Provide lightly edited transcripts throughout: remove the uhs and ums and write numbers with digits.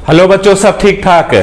Hello बच्चों, सब ठीक ठाक।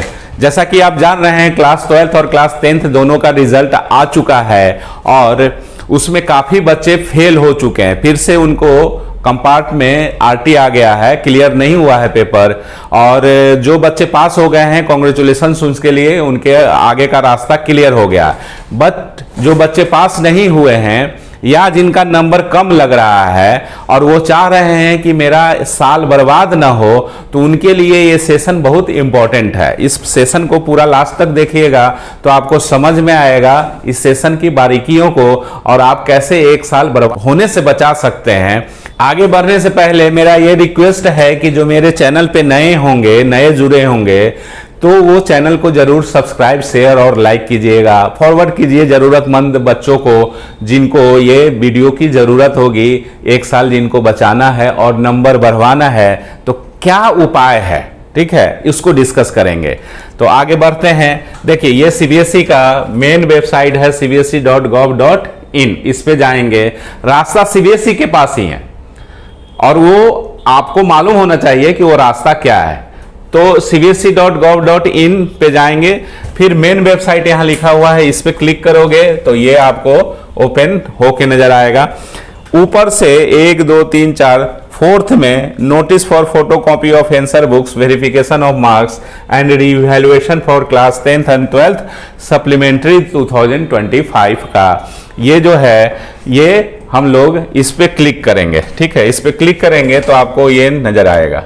जैसा कि आप जान रहे हैं क्लास 12th और क्लास 10th दोनों का रिजल्ट आ चुका है और उसमें काफी बच्चे फेल हो चुके हैं। फिर से उनको कंपार्ट में आरटी आ गया है, क्लियर नहीं हुआ है पेपर। और जो बच्चे पास हो गए हैं, कांग्रेचुलेशंस उनके लिए, उनके आगे का रास्ता क्लियर हो गया। बट जो बच्चे पास नहीं हुए हैं या जिनका नंबर कम लग रहा है और वो चाह रहे हैं कि मेरा साल बर्बाद ना हो, तो उनके लिए ये सेशन बहुत इंपॉर्टेंट है। इस सेशन को पूरा लास्ट तक देखिएगा तो आपको समझ में आएगा इस सेशन की बारीकियों को और आप कैसे एक साल बर्बाद होने से बचा सकते हैं। आगे बढ़ने से पहले मेरा ये रिक्वेस्ट है कि जो मेरे चैनल पे नए होंगे, नए जुड़े होंगे, तो वो चैनल को जरूर सब्सक्राइब, शेयर और लाइक कीजिएगा। फॉरवर्ड कीजिए जरूरतमंद बच्चों को जिनको ये वीडियो की जरूरत होगी। एक साल जिनको बचाना है और नंबर बढ़वाना है, तो क्या उपाय है, ठीक है, इसको डिस्कस करेंगे। तो आगे बढ़ते हैं। देखिए, ये सीबीएसई का मेन वेबसाइट है cbse.gov.in। इस पे जाएंगे, रास्ता सीबीएसई के पास ही है और वो आपको मालूम होना चाहिए कि वो रास्ता क्या है। तो cbse.gov.in पे जाएंगे, फिर मेन वेबसाइट यहां लिखा हुआ है, इस पे क्लिक करोगे तो ये आपको ओपन होके नजर आएगा। ऊपर से 1 2 3 4 फोर्थ में notice for photocopy of answer books, verification of marks and revaluation for class 10th and 12th supplementary 2025 का ये जो है, ये हम लोग इस पे क्लिक करेंगे। ठीक है, इस पे क्लिक करेंगे तो आपको ये नजर आएगा।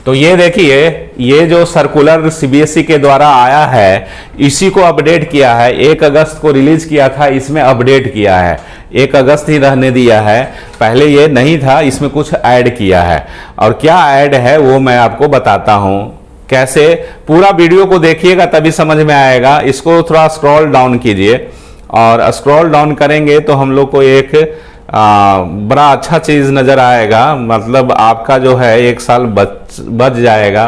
तो ये देखिए, ये जो सर्कुलर सीबीएसई के द्वारा आया है, इसी को अपडेट किया है। 1 अगस्त को रिलीज किया था, इसमें अपडेट किया है। 1 अगस्त ही रहने दिया है, पहले ये नहीं था, इसमें कुछ ऐड किया है। और क्या ऐड है वो मैं आपको बताता हूं। कैसे, पूरा वीडियो को देखिएगा तभी समझ में आएगा। इसको थोड़ा स्क्रॉल डाउन कीजिए और स्क्रॉल डाउन करेंगे तो हम लोग को एक बड़ा अच्छा चीज नजर आएगा। मतलब आपका जो है एक साल बच जाएगा।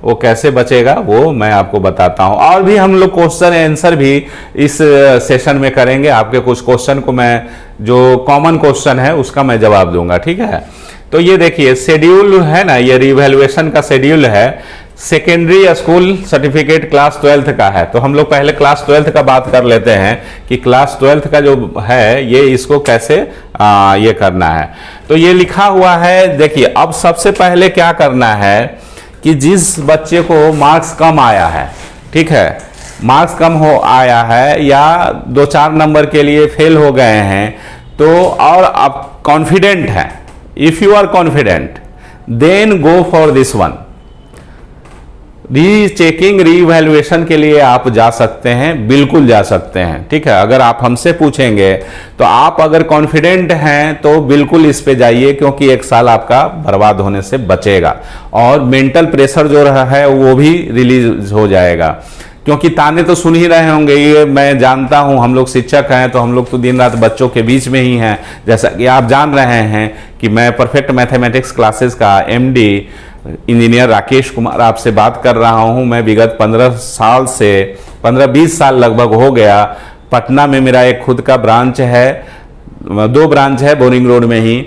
वो कैसे बचेगा वो मैं आपको बताता हूं। और भी हम लोग क्वेश्चन आंसर भी इस सेशन में करेंगे। आपके कुछ क्वेश्चन को मैं, जो कॉमन क्वेश्चन है उसका मैं जवाब दूंगा। ठीक है, तो ये देखिए शेड्यूल है ना, ये रिवैल्यूएशन का शेड्यूल है। Secondary school certificate class 12th का है। तो हम लोग पहले क्लास 12th का बात कर लेते हैं कि क्लास 12th का जो है ये इसको कैसे ये करना है। तो ये लिखा हुआ है, देखिए अब सबसे पहले क्या करना है कि जिस बच्चे को मार्क्स कम आया है, ठीक है, मार्क्स कम हो आया है या 2-4 नंबर के लिए फेल हो गए हैं, तो और आप कॉन्फिडेंट हैं, if you are confident then go for this one. Rechecking, revaluation के लिए आप जा सकते हैं, बिल्कुल जा सकते हैं। ठीक है, अगर आप हमसे पूछेंगे तो आप अगर कॉन्फिडेंट हैं तो बिल्कुल इस पे जाइए, क्योंकि एक साल आपका बर्बाद होने से बचेगा और मेंटल प्रेशर जो रहा है वो भी रिलीज हो जाएगा। क्योंकि ताने तो सुन ही रहे होंगे, ये मैं जानता हूं, हम लोग शिक्षक हैं तो हम लोग तो दिन रात बच्चों के बीच में ही हैं। जैसा कि आप जान रहे हैं कि मैं परफेक्ट मैथमेटिक्स क्लासेस का एमडी इंजीनियर राकेश कुमार आपसे बात कर रहा हूं। मैं विगत 15 साल से 15-20 साल लगभग हो गया, पटना में मेरा एक खुद का ब्रांच है, 2 ब्रांच है बोरिंग रोड में ही।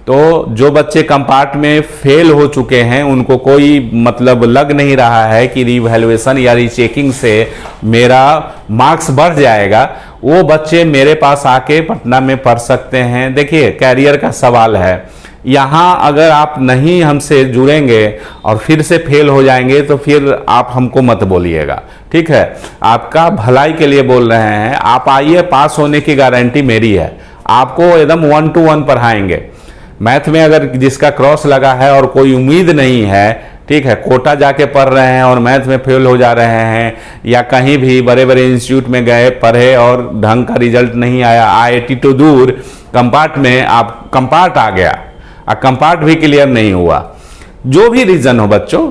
तो जो बच्चे कंपार्ट में फेल हो चुके हैं उनको कोई मतलब लग नहीं रहा है कि रिवैल्यूएशन या रीचेकिंग से मेरा मार्क्स बढ़ जाएगा, वो बच्चे मेरे पास आके पटना में पढ़ सकते हैं। देखिए, कैरियर का सवाल है। यहाँ अगर आप नहीं हमसे जुड़ेंगे और फिर से फेल हो जाएंगे तो फिर आप हमको मत बोलिएगा। ठीक है, आपका भलाई के लिए बोल रहे हैं। आप आइए, पास होने की गारंटी मेरी है। आपको एकदम 1 to 1 पढ़ाएंगे। मैथ में अगर जिसका क्रॉस लगा है और कोई उम्मीद नहीं है, ठीक है, कोटा जाके पढ़ रहे हैं और मैथ में फेल हो जा रहे हैं, या कहीं भी बड़े बड़े इंस्टीट्यूट में गए पढ़े और ढंग का रिजल्ट नहीं आया, आईआईटी तो दूर, कंपार्ट में आप कंपार्ट आ गया, कंपार्ट भी क्लियर नहीं हुआ, जो भी रीजन हो बच्चों,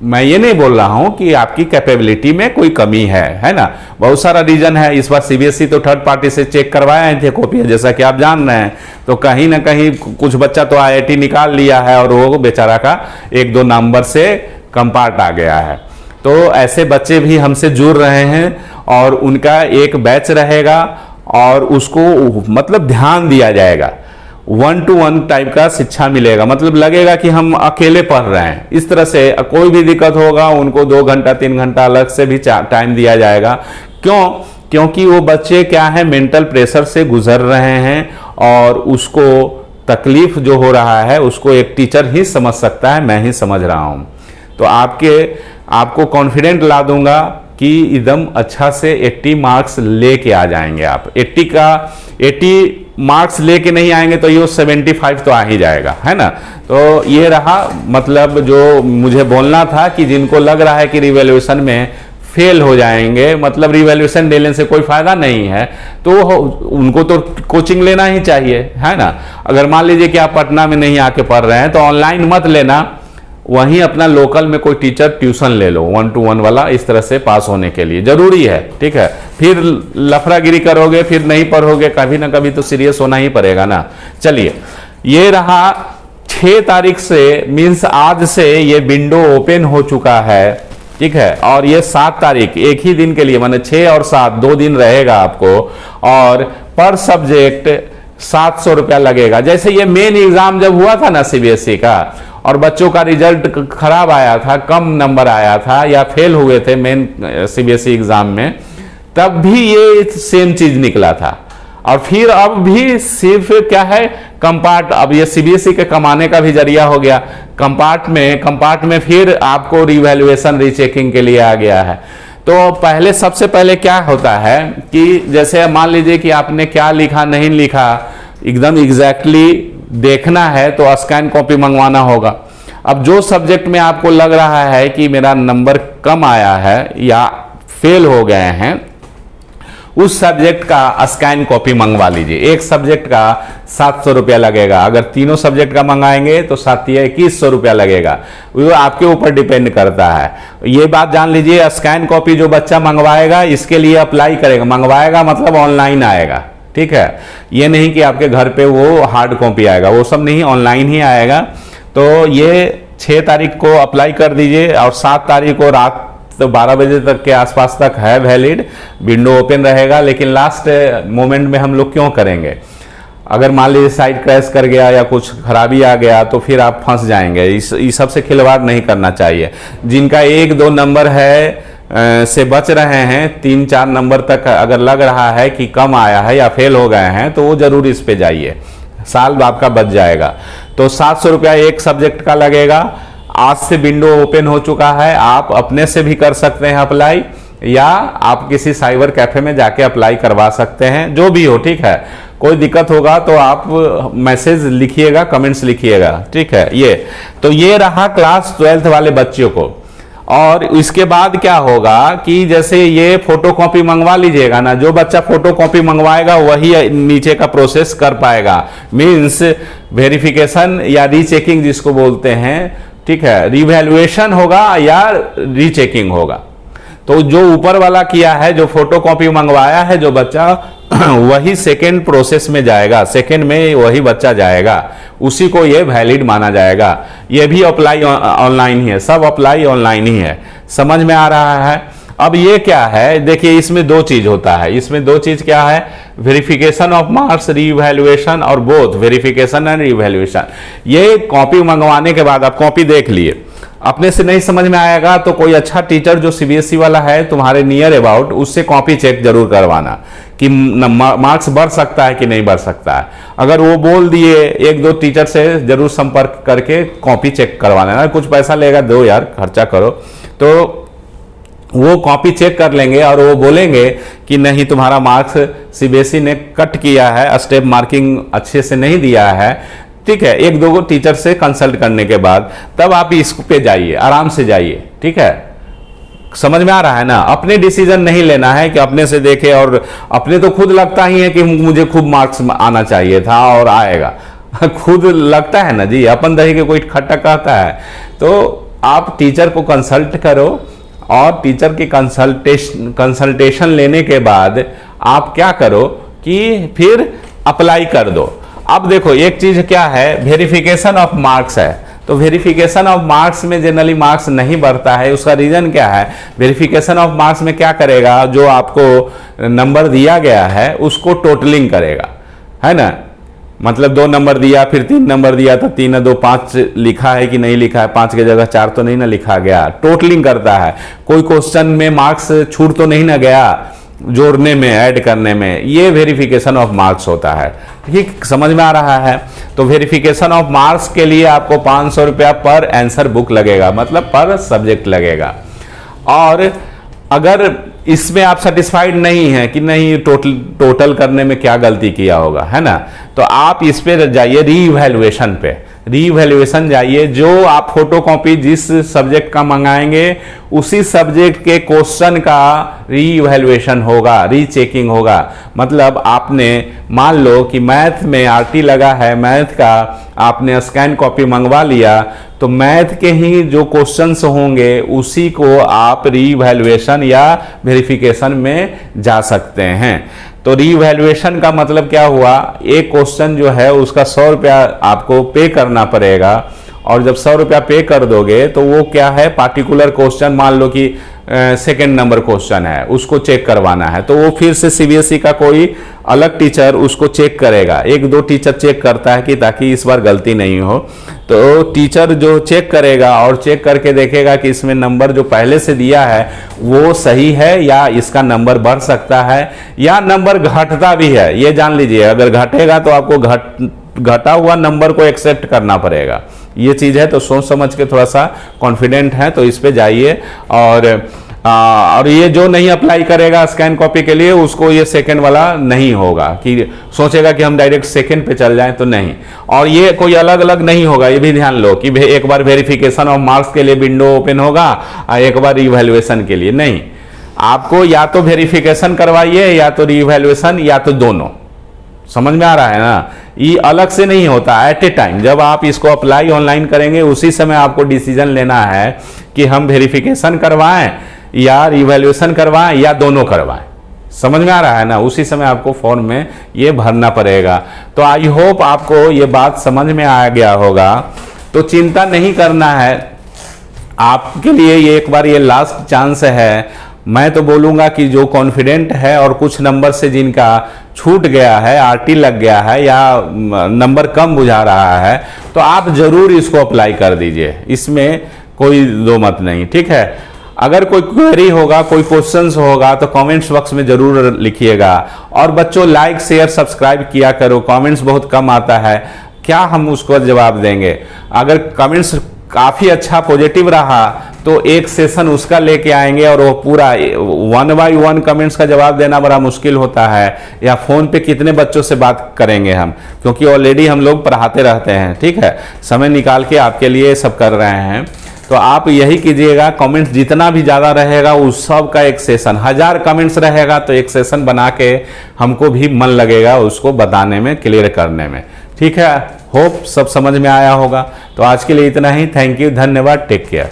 मैं ये नहीं बोल रहा हूं कि आपकी कैपेबिलिटी में कोई कमी है ना, बहुत सारा रीजन है। इस बार सीबीएसई तो थर्ड पार्टी से चेक करवाए थे कॉपी, जैसा कि आप जान रहे हैं। तो कहीं ना कहीं कुछ बच्चा तो आईआईटी निकाल लिया है और वो बेचारा का 1-2 नंबर से कंपार्ट आ गया है। तो ऐसे बच्चे भी हमसे जुड़ रहे हैं और उनका एक बैच रहेगा और उसको मतलब ध्यान दिया जाएगा। 1-to-1 टाइप का शिक्षा मिलेगा, मतलब लगेगा कि हम अकेले पढ़ रहे हैं। इस तरह से कोई भी दिक्कत होगा उनको 2 घंटा 3 घंटा अलग से भी टाइम दिया जाएगा। क्यों? क्योंकि वो बच्चे क्या है, मेंटल प्रेशर से गुजर रहे हैं और उसको तकलीफ जो हो रहा है उसको एक टीचर ही समझ सकता है, मैं ही समझ रहा हूँ। तो आपको कॉन्फिडेंट ला दूंगा कि एकदम अच्छा से 80 मार्क्स लेके आ जाएंगे आप। 80 मार्क्स लेके नहीं आएंगे तो ये 75 तो आ ही जाएगा, है ना। तो ये रहा मतलब जो मुझे बोलना था कि जिनको लग रहा है कि रिवैल्यूएशन में फेल हो जाएंगे, मतलब रिवैल्यूएशन देने से कोई फायदा नहीं है, तो उनको तो कोचिंग लेना ही चाहिए, है ना। अगर मान लीजिए कि आप पटना में नहीं आके पढ़ रहे हैं तो ऑनलाइन मत लेना, वहीं अपना लोकल में कोई टीचर ट्यूशन ले लो 1-to-1 वाला, इस तरह से पास होने के लिए जरूरी है, ठीक है। फिर लफड़ागिरी करोगे, फिर नहीं पढ़ोगे, कभी ना कभी तो सीरियस होना ही पड़ेगा ना। चलिए, ये रहा 6 तारीख से, मीन्स आज से ये विंडो ओपन हो चुका है, ठीक है। और ये 7 तारीख एक ही दिन के लिए, माने 6 और 7 2 दिन रहेगा आपको, और पर सब्जेक्ट 700 रुपया लगेगा। जैसे ये मेन एग्जाम जब हुआ था ना सीबीएसई का, और बच्चों का रिजल्ट खराब आया था, कम नंबर आया था या फेल हुए थे मेन सीबीएसई एग्जाम में, तब भी ये सेम चीज निकला था। और फिर अब भी सिर्फ क्या है, कंपार्ट, अब ये सीबीएसई के कमाने का भी जरिया हो गया। कंपार्ट में फिर आपको रिवैल्यूएशन रीचेकिंग के लिए आ गया है। तो सबसे पहले क्या होता है कि जैसे मान लीजिए कि आपने क्या लिखा नहीं लिखा एकदम एग्जैक्टली देखना है तो स्कैन कॉपी मंगवाना होगा। अब जो सब्जेक्ट में आपको लग रहा है कि मेरा नंबर कम आया है या फेल हो गए हैं, उस सब्जेक्ट का स्कैन कॉपी मंगवा लीजिए। एक सब्जेक्ट का 700 रुपया लगेगा, अगर तीनों सब्जेक्ट का मंगाएंगे तो 2100 रुपया लगेगा। वो आपके ऊपर डिपेंड करता है। ये बात जान लीजिए, स्कैन कॉपी जो बच्चा मंगवाएगा इसके लिए अप्लाई करेगा, मंगवाएगा मतलब ऑनलाइन आएगा, ठीक है। ये नहीं कि आपके घर पे वो हार्ड कॉपी आएगा, वो सब नहीं, ऑनलाइन ही आएगा। तो ये 6 तारीख को अप्लाई कर दीजिए और 7 तारीख को रात 12 बजे तक के आसपास तक है वैलिड, विंडो ओपन रहेगा। लेकिन लास्ट मोमेंट में हम लोग क्यों करेंगे, अगर मान लीजिए साइट क्रैश कर गया या कुछ खराबी आ गया तो फिर आप फंस जाएंगे। इस सब से खिलवाड़ नहीं करना चाहिए। जिनका 1-2 नंबर है से बच रहे हैं, 3-4 नंबर तक अगर लग रहा है कि कम आया है या फेल हो गए हैं तो वो जरूर इस पे जाइए, साल आपका बच जाएगा। तो 700 रुपया एक सब्जेक्ट का लगेगा। आज से विंडो ओपन हो चुका है, आप अपने से भी कर सकते हैं अप्लाई, या आप किसी साइबर कैफे में जाके अप्लाई करवा सकते हैं, जो भी हो, ठीक है। कोई दिक्कत होगा तो आप मैसेज लिखिएगा, कमेंट्स लिखिएगा, ठीक है। ये रहा क्लास 12th वाले बच्चों को। और इसके बाद क्या होगा कि जैसे ये फोटोकॉपी मंगवा लीजिएगा ना, जो बच्चा फोटोकॉपी मंगवाएगा वही नीचे का प्रोसेस कर पाएगा, मीन्स वेरिफिकेशन या रीचेकिंग जिसको बोलते हैं, ठीक है। रिवैल्यूएशन होगा या रीचेकिंग होगा। तो जो ऊपर वाला किया है, जो फोटोकॉपी मंगवाया है जो बच्चा, वही सेकेंड प्रोसेस में जाएगा, सेकेंड में वही बच्चा जाएगा, उसी को ये वैलिड माना जाएगा। ये भी अप्लाई ऑनलाइन ही है, सब अप्लाई ऑनलाइन ही है। समझ में आ रहा है। अब ये क्या है, देखिए इसमें 2 चीज होता है। इसमें 2 चीज क्या है, वेरिफिकेशन ऑफ मार्क्स, रीवैल्यूएशन, और बोथ वेरिफिकेशन एंड रीवैल्यूएशन। ये कॉपी मंगवाने के बाद आप कॉपी देख लिए, अपने से नहीं समझ में आएगा तो कोई अच्छा टीचर जो सीबीएसई वाला है तुम्हारे नियर अबाउट, उससे कॉपी चेक जरूर करवाना कि मार्क्स बढ़ सकता है कि नहीं बढ़ सकता है। अगर वो बोल दिए, 1-2 टीचर से जरूर संपर्क करके कॉपी चेक करवाना है। कुछ पैसा लेगा, दो यार खर्चा करो, तो वो कॉपी चेक कर लेंगे और वो बोलेंगे कि नहीं तुम्हारा मार्क्स सीबीएसई ने कट किया है, स्टेप मार्किंग अच्छे से नहीं दिया है, ठीक है। 1-2 टीचर से कंसल्ट करने के बाद तब आप इस पे जाइए, आराम से जाइए, ठीक है। समझ में आ रहा है ना। अपने डिसीजन नहीं लेना है कि अपने से देखे, और अपने तो खुद लगता ही है कि मुझे खूब मार्क्स आना चाहिए था और आएगा, खुद लगता है ना जी, अपन दही के कोई खट्टा कहता है। तो आप टीचर को कंसल्ट करो, और टीचर की कंसल्टेशन लेने के बाद आप क्या करो कि फिर अप्लाई कर दो। अब देखो एक चीज क्या है, वेरिफिकेशन ऑफ मार्क्स है। तो वेरिफिकेशन ऑफ मार्क्स में जनरली मार्क्स नहीं बढ़ता है। उसका रीजन क्या है, वेरिफिकेशन ऑफ मार्क्स में क्या करेगा, जो आपको नंबर दिया गया है उसको टोटलिंग करेगा, है ना। मतलब 2 नंबर दिया, फिर 3 नंबर दिया, तो 3 2 5 लिखा है कि नहीं लिखा है, 5 की जगह 4 तो नहीं ना लिखा गया। टोटलिंग करता है, कोई क्वेश्चन में मार्क्स छूट तो नहीं ना गया जोड़ने में, ऐड करने में, ये वेरिफिकेशन ऑफ मार्क्स होता है। ठीक समझ में आ रहा है? तो वेरिफिकेशन ऑफ मार्क्स के लिए आपको 500 रुपया पर आंसर बुक लगेगा, मतलब पर सब्जेक्ट लगेगा। और अगर इसमें आप सेटिस्फाइड नहीं है कि नहीं टोटल करने में क्या गलती किया होगा, है ना, तो आप इस पे जाइए रीवैल्यूएशन पे, रीवैल्यूएशन जाइए। जो आप फोटोकॉपी जिस सब्जेक्ट का मंगाएंगे उसी सब्जेक्ट के क्वेश्चन का रीवैल्यूएशन होगा, रीचेकिंग होगा। मतलब आपने मान लो कि मैथ में आरटी लगा है, मैथ का आपने स्कैन कॉपी मंगवा लिया, तो मैथ के ही जो क्वेश्चंस होंगे उसी को आप रीवैल्यूएशन या वेरिफिकेशन में जा सकते हैं। तो रीवैल्यूएशन का मतलब क्या हुआ, एक क्वेश्चन जो है उसका 100 रुपया आपको पे करना पड़ेगा, और जब 100 रुपया पे कर दोगे तो वो क्या है, पार्टिकुलर क्वेश्चन, मान लो कि सेकंड नंबर क्वेश्चन है, उसको चेक करवाना है, तो वो फिर से सीबीएसई का कोई अलग टीचर उसको चेक करेगा। 1-2 टीचर चेक करता है कि ताकि इस बार गलती नहीं हो, तो टीचर जो चेक करेगा और चेक करके देखेगा कि इसमें नंबर जो पहले से दिया है वो सही है या इसका नंबर बढ़ सकता है या नंबर घटता भी है। ये जान लीजिए, अगर घटेगा तो आपको घटा हुआ नंबर को एक्सेप्ट करना पड़ेगा, ये चीज़ है। तो सोच समझ के थोड़ा सा कॉन्फिडेंट है तो इस पे जाइए। और ये जो नहीं अप्लाई करेगा स्कैन कॉपी के लिए, उसको ये सेकंड वाला नहीं होगा, कि सोचेगा कि हम डायरेक्ट सेकंड पे चल जाएं, तो नहीं। और ये कोई अलग अलग नहीं होगा, ये भी ध्यान लो कि एक बार वेरिफिकेशन ऑफ मार्क्स के लिए विंडो ओपन होगा और एक बार रिवैल्यूएशन के लिए नहीं। आपको या तो वेरिफिकेशन करवाइए या तो रिवैल्यूएशन, या तो दोनों। समझ में आ रहा है ना? ये अलग से नहीं होता, एट ए टाइम जब आप इसको अप्लाई ऑनलाइन करेंगे उसी समय आपको डिसीजन लेना है कि हम वेरिफिकेशन करवाएं या रिवैल्यूएशन करवाएं या दोनों करवाएं। समझ में आ रहा है ना? उसी समय आपको फॉर्म में ये भरना पड़ेगा। तो आई होप आपको ये बात समझ में आ गया होगा। तो चिंता नहीं करना है, आपके लिए ये एक बार ये लास्ट चांस है। मैं तो बोलूँगा कि जो कॉन्फिडेंट है और कुछ नंबर से जिनका छूट गया है, आरटी लग गया है या नंबर कम बुझा रहा है, तो आप जरूर इसको अप्लाई कर दीजिए, इसमें कोई दो मत नहीं। ठीक है? अगर कोई क्वेरी होगा, कोई क्वेश्चंस होगा तो कमेंट्स बॉक्स में जरूर लिखिएगा। और बच्चों लाइक शेयर सब्सक्राइब किया करो, कमेंट्स बहुत कम आता है, क्या हम उसको जवाब देंगे। अगर कमेंट्स काफ़ी अच्छा पॉजिटिव रहा तो एक सेशन उसका लेके आएंगे और वो पूरा 1 by 1 कमेंट्स का जवाब देना बड़ा मुश्किल होता है। या फ़ोन पे कितने बच्चों से बात करेंगे हम, क्योंकि ऑलरेडी हम लोग पढ़ाते रहते हैं। ठीक है? समय निकाल के आपके लिए सब कर रहे हैं। तो आप यही कीजिएगा, कमेंट्स जितना भी ज़्यादा रहेगा उस सब का एक सेशन, 1000 कमेंट्स रहेगा तो एक सेशन बना के हमको भी मन लगेगा उसको बताने में, क्लियर करने में। ठीक है? होप सब समझ में आया होगा। तो आज के लिए इतना ही। थैंक यू, धन्यवाद, टेक केयर।